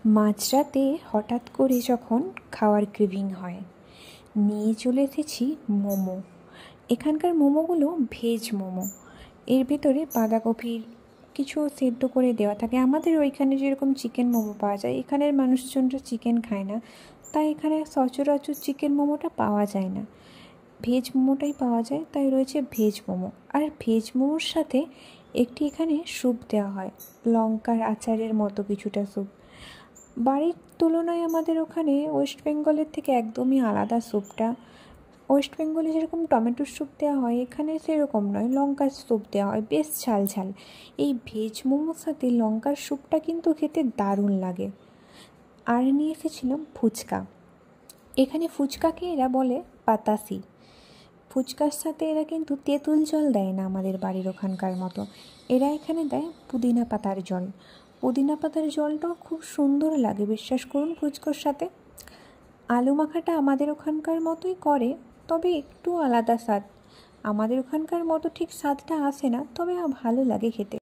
মাঝরাতে হঠাৎ করে যখন খাওয়ার ক্রেভিং হয়, নিয়ে চলে এসেছি মোমো। এখানকার মোমোগুলো ভেজ মোমো। এর ভেতরে বাঁধাকপির কিছু সেদ্ধ করে দেওয়া থাকে। আমাদের ওইখানে যেরকম চিকেন মোমো পাওয়া যায়, এখানের মানুষজনরা চিকেন খায় না, তাই এখানে সচরাচর চিকেন মোমোটা পাওয়া যায় না, ভেজ মোমোটাই পাওয়া যায়। তাই রয়েছে ভেজ মোমো। আর ভেজ মোমোর সাথে একটি এখানে স্যুপ দেওয়া হয়, লঙ্কার আচারের মতো কিছুটা স্যুপ। বাড়ির তুলনায় আমাদের ওখানে ওয়েস্ট বেঙ্গলের থেকে একদমই আলাদা স্যুপটা। ওয়েস্ট বেঙ্গলে যেরকম টমেটোর স্যুপ দেওয়া হয়, এখানে সেরকম নয়, লঙ্কার স্যুপ দেওয়া হয়, বেশ ঝাল ঝাল। এই ভেজ মোমোর সাথে লঙ্কার স্যুপটা কিন্তু খেতে দারুণ লাগে। আর নিয়ে এসেছিলাম ফুচকা। এখানে ফুচকাকে এরা বলে পাতাসি। ফুচকার সাথে এরা কিন্তু তেঁতুল জল দেয় না আমাদের বাড়ির ওখানকার মতো, এরা এখানে দেয় পুদিনা পাতার জল। পুদিনা পাতার জলটাও খুব সুন্দর লাগে, বিশ্বাস করুন। ফুচকার সাথে আলু মাখাটা আমাদের ওখানকার মতোই করে, তবে একটু আলাদা স্বাদ। আমাদের ওখানকার মতো ঠিক স্বাদটা আসে না, তবে ভালো লাগে খেতে।